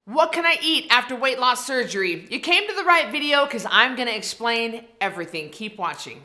What can I eat after weight loss surgery? You came to the right video because I'm going to explain everything. Keep watching.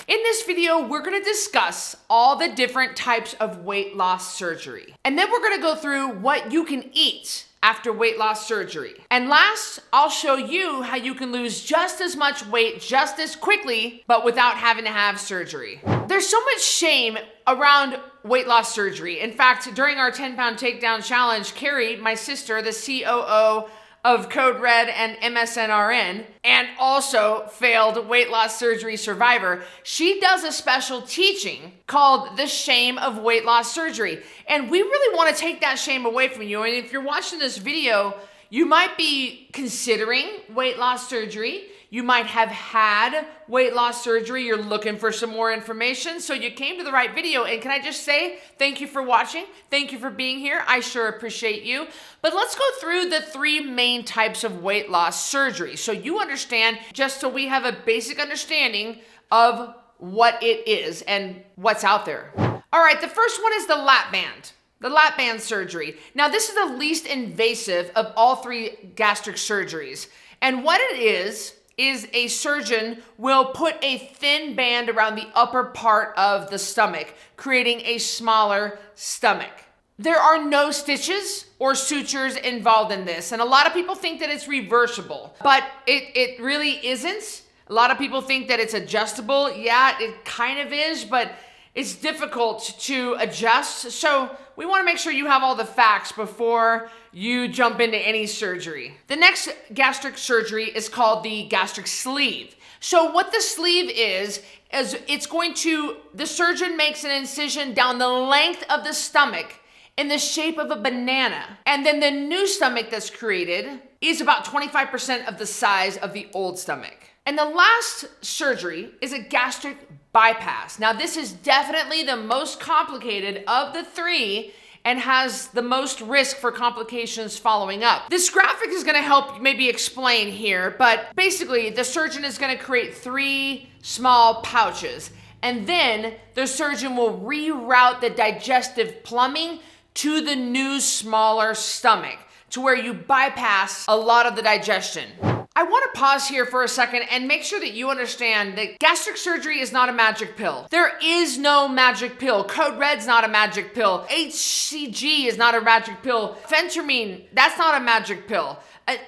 In this video, we're going to discuss all the different types of weight loss surgery. And then we're going to go through what you can eat after weight loss surgery. And last, I'll show you how you can lose just as much weight just as quickly, but without having to have surgery. There's so much shame around weight loss surgery. In fact, during our 10-pound takedown challenge, Carrie, my sister, the COO of Code Red and MSNRN, and also failed weight loss surgery survivor, she does a special teaching called The Shame of Weight Loss Surgery. And we really want to take that shame away from you. And if you're watching this video, you might be considering weight loss surgery. You might have had weight loss surgery. You're looking for some more information. So you came to the right video. And can I just say, thank you for watching. Thank you for being here. I sure appreciate you. But let's go through the three main types of weight loss surgery so you understand, just so we have a basic understanding of what it is and what's out there. All right, the first one is the lap band. The lap band surgery. Now, this is the least invasive of all three gastric surgeries. And what it is a surgeon will put a thin band around the upper part of the stomach, creating a smaller stomach. There are no stitches or sutures involved in this. And a lot of people think that it's reversible, but it really isn't. A lot of people think that it's adjustable. Yeah, it kind of is, but it's difficult to adjust. So we want to make sure you have all the facts before you jump into any surgery. The next gastric surgery is called the gastric sleeve. So what the sleeve is the surgeon makes an incision down the length of the stomach in the shape of a banana. And then the new stomach that's created is about 25% of the size of the old stomach. And the last surgery is a gastric bypass. Now, this is definitely the most complicated of the three and has the most risk for complications following up. This graphic is gonna help maybe explain here, but basically the surgeon is gonna create three small pouches, and then the surgeon will reroute the digestive plumbing to the new smaller stomach, to where you bypass a lot of the digestion. I want to pause here for a second and make sure that you understand that gastric surgery is not a magic pill. There is no magic pill. Code Red's not a magic pill. HCG is not a magic pill. Phentermine, that's not a magic pill.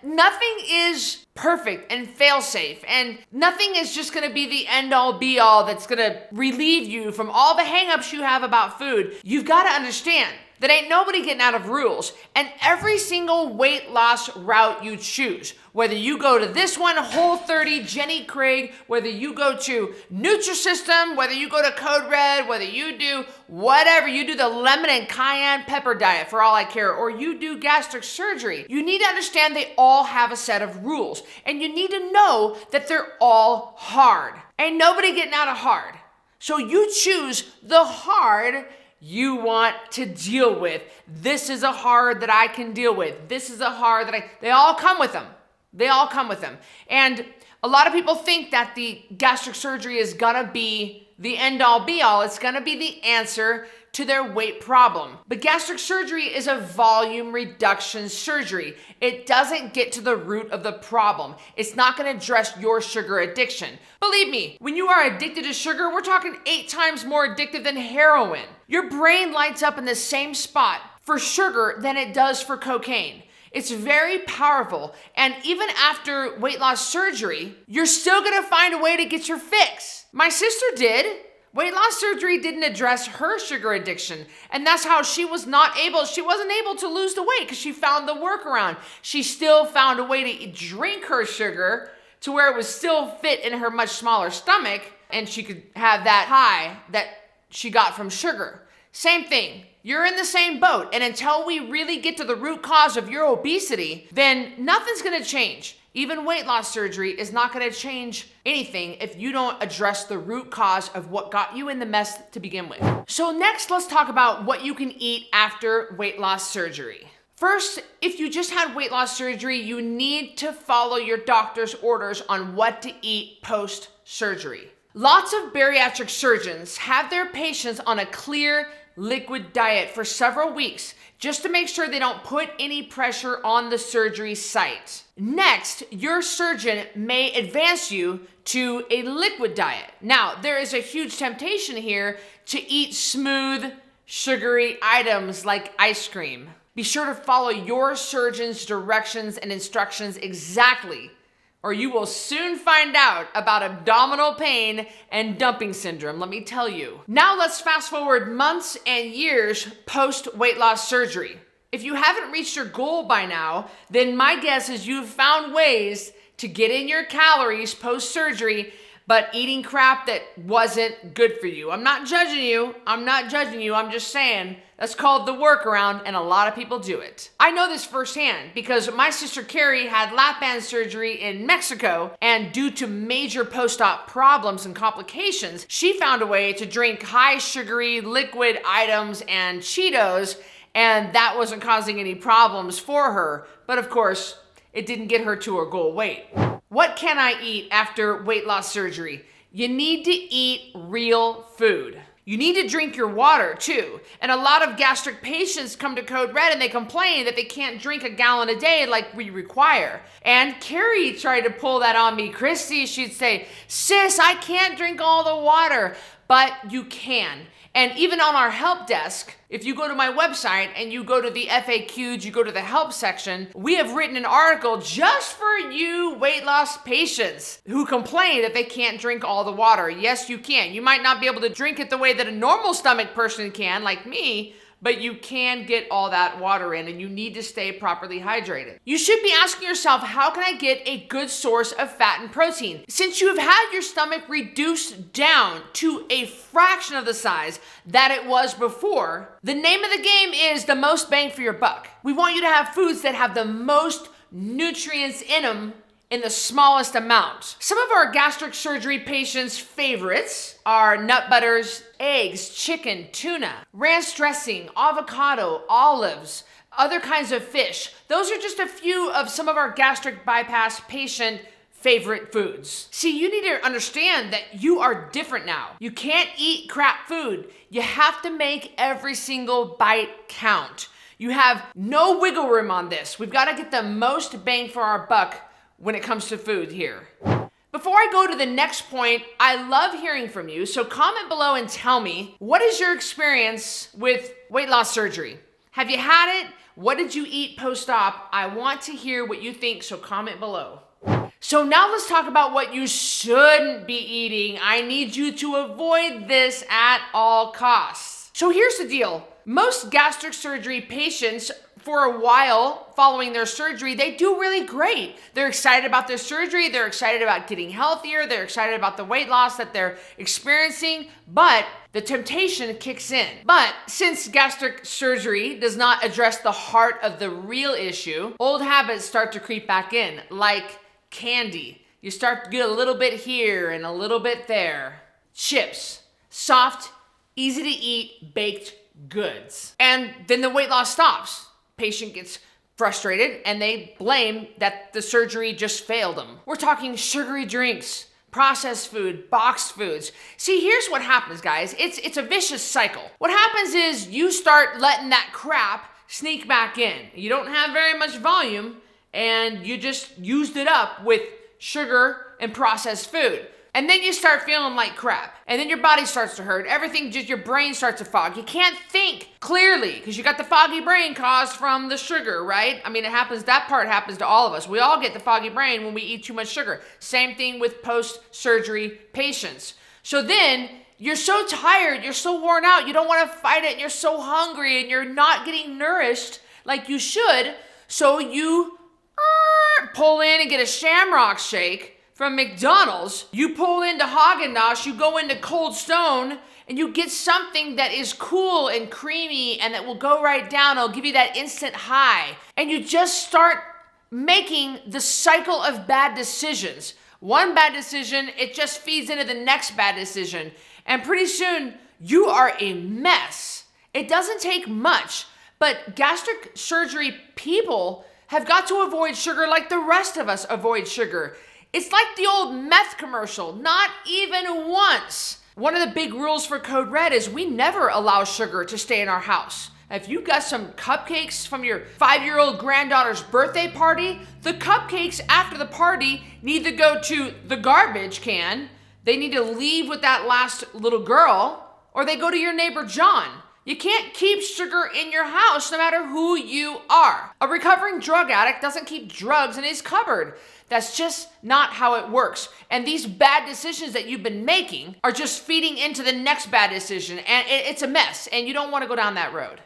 Nothing is perfect and fail-safe, and nothing is just gonna be the end-all be-all that's gonna relieve you from all the hang-ups you have about food. You've gotta understand that ain't nobody getting out of rules, and every single weight loss route you choose, whether you go to this one, Whole30, Jenny Craig, whether you go to Nutrisystem, whether you go to Code Red, whether you do whatever, you do the lemon and cayenne pepper diet for all I care, or you do gastric surgery, you need to understand they all have a set of rules, and you need to know that they're all hard. Ain't nobody getting out of hard. So you choose the hard you want to deal with. This is a hard that I can deal with. This is a hard that they all come with them. They all come with them. And a lot of people think that the gastric surgery is gonna be the end all be all. It's gonna be the answer to their weight problem. But gastric surgery is a volume reduction surgery. It doesn't get to the root of the problem. It's not gonna address your sugar addiction. Believe me, when you are addicted to sugar, we're talking 8 times more addictive than heroin. Your brain lights up in the same spot for sugar than it does for cocaine. It's very powerful. And even after weight loss surgery, you're still gonna find a way to get your fix. My sister did. Weight loss surgery didn't address her sugar addiction. And that's how she wasn't able to lose the weight, because she found the workaround. She still found a way to drink her sugar to where it was still fit in her much smaller stomach, and she could have that high that she got from sugar. Same thing. You're in the same boat. And until we really get to the root cause of your obesity, then nothing's gonna change. Even weight loss surgery is not gonna change anything if you don't address the root cause of what got you in the mess to begin with. So next, let's talk about what you can eat after weight loss surgery. First, if you just had weight loss surgery, you need to follow your doctor's orders on what to eat post-surgery. Lots of bariatric surgeons have their patients on a clear liquid diet for several weeks just to make sure they don't put any pressure on the surgery site. Next, your surgeon may advance you to a liquid diet. Now, there is a huge temptation here to eat smooth, sugary items like ice cream. Be sure to follow your surgeon's directions and instructions exactly, or you will soon find out about abdominal pain and dumping syndrome, let me tell you. Now let's fast forward months and years post weight loss surgery. If you haven't reached your goal by now, then my guess is you've found ways to get in your calories post surgery, but eating crap that wasn't good for you. I'm not judging you. I'm just saying that's called the workaround, and a lot of people do it. I know this firsthand because my sister Carrie had lap band surgery in Mexico, and due to major post-op problems and complications, she found a way to drink high sugary liquid items and Cheetos, and that wasn't causing any problems for her. But of course, it didn't get her to her goal weight. What can I eat after weight loss surgery? You need to eat real food. You need to drink your water too. And a lot of gastric patients come to Code Red and they complain that they can't drink a gallon a day like we require. And Carrie tried to pull that on me. Cristy, she'd say, sis, I can't drink all the water, but you can. And even on our help desk, if you go to my website and you go to the FAQs, you go to the help section, we have written an article just for you weight loss patients who complain that they can't drink all the water. Yes, you can. You might not be able to drink it the way that a normal stomach person can, like me, but you can get all that water in, and you need to stay properly hydrated. You should be asking yourself, how can I get a good source of fat and protein? Since you have had your stomach reduced down to a fraction of the size that it was before, the name of the game is the most bang for your buck. We want you to have foods that have the most nutrients in them in the smallest amount. Some of our gastric surgery patients' favorites are nut butters, eggs, chicken, tuna, ranch dressing, avocado, olives, other kinds of fish. Those are just a few of some of our gastric bypass patient favorite foods. See, you need to understand that you are different now. You can't eat crap food. You have to make every single bite count. You have no wiggle room on this. We've got to get the most bang for our buck when it comes to food here. Before I go to the next point, I love hearing from you, so comment below and tell me, what is your experience with weight loss surgery? Have you had it? What did you eat post-op? I want to hear what you think, so comment below. So now let's talk about what you shouldn't be eating. I need you to avoid this at all costs. So here's the deal. Most gastric surgery patients, for a while following their surgery, they do really great. They're excited about their surgery. They're excited about getting healthier. They're excited about the weight loss that they're experiencing, but the temptation kicks in. But since gastric surgery does not address the heart of the real issue, old habits start to creep back in, like candy. You start to get a little bit here and a little bit there. Chips, soft, easy to eat, baked goods. And then the weight loss stops. Patient gets frustrated and they blame that the surgery just failed them. We're talking sugary drinks, processed food, boxed foods. See, here's what happens, guys. It's a vicious cycle. What happens is you start letting that crap sneak back in. You don't have very much volume and you just used it up with sugar and processed food. And then you start feeling like crap. And then your body starts to hurt. Everything, just your brain starts to fog. You can't think clearly because you got the foggy brain caused from the sugar, right? I mean, that part happens to all of us. We all get the foggy brain when we eat too much sugar. Same thing with post-surgery patients. So then you're so tired, you're so worn out, you don't want to fight it, and you're so hungry and you're not getting nourished like you should. So you pull in and get a Shamrock Shake from McDonald's. You pull into Haagen-Dazs, you go into Cold Stone, and you get something that is cool and creamy and that will go right down. It'll give you that instant high. And you just start making the cycle of bad decisions. One bad decision, it just feeds into the next bad decision. And pretty soon, you are a mess. It doesn't take much, but But gastric surgery people have got to avoid sugar like the rest of us avoid sugar. It's like the old meth commercial, not even once. One of the big rules for Code Red is we never allow sugar to stay in our house. If you've got some cupcakes from your 5-year-old granddaughter's birthday party, the cupcakes after the party need to go to the garbage can, they need to leave with that last little girl, or they go to your neighbor John. You can't keep sugar in your house no matter who you are. A recovering drug addict doesn't keep drugs in his cupboard. That's just not how it works. And these bad decisions that you've been making are just feeding into the next bad decision. And it's a mess. And you don't want to go down that road.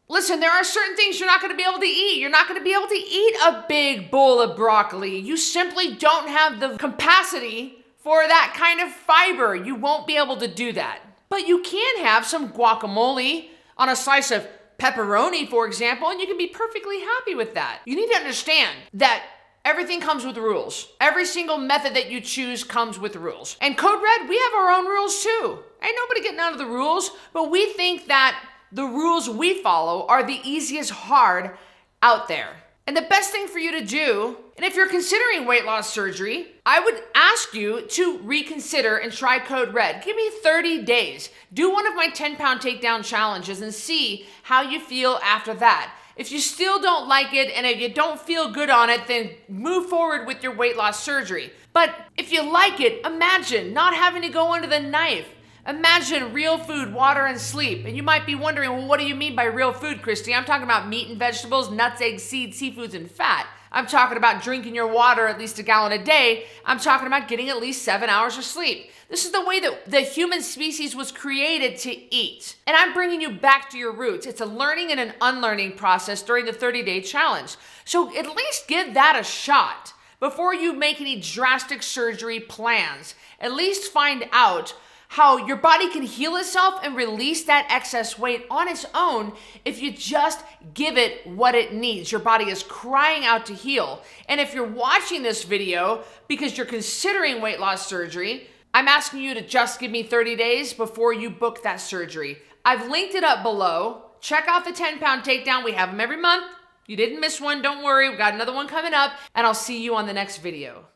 Listen, there are certain things you're not going to be able to eat. You're not going to be able to eat a big bowl of broccoli. You simply don't have the capacity for that kind of fiber. You won't be able to do that. But you can have some guacamole on a slice of pepperoni, for example, and you can be perfectly happy with that. You need to understand that everything comes with rules. Every single method that you choose comes with rules. And Code Red, we have our own rules too. Ain't nobody getting out of the rules, but we think that the rules we follow are the easiest hard out there. And the best thing for you to do, and if you're considering weight loss surgery, I would ask you to reconsider and try Code Red. Give me 30 days. Do one of my 10-pound takedown challenges and see how you feel after that. If you still don't like it and if you don't feel good on it, then move forward with your weight loss surgery. But if you like it, imagine not having to go under the knife. Imagine real food, water, and sleep. And you might be wondering, well, what do you mean by real food, Cristy? I'm talking about meat and vegetables, nuts, eggs, seeds, seafoods, and fat. I'm talking about drinking your water at least a gallon a day. I'm talking about getting at least 7 hours of sleep. This is the way that the human species was created to eat. And I'm bringing you back to your roots. It's a learning and an unlearning process during the 30-day challenge. So at least give that a shot before you make any drastic surgery plans. At least find out how your body can heal itself and release that excess weight on its own if you just give it what it needs. Your body is crying out to heal. And if you're watching this video because you're considering weight loss surgery, I'm asking you to just give me 30 days before you book that surgery. I've linked it up below. Check out the 10-pound takedown. We have them every month. You didn't miss one, don't worry. We've got another one coming up, and I'll see you on the next video.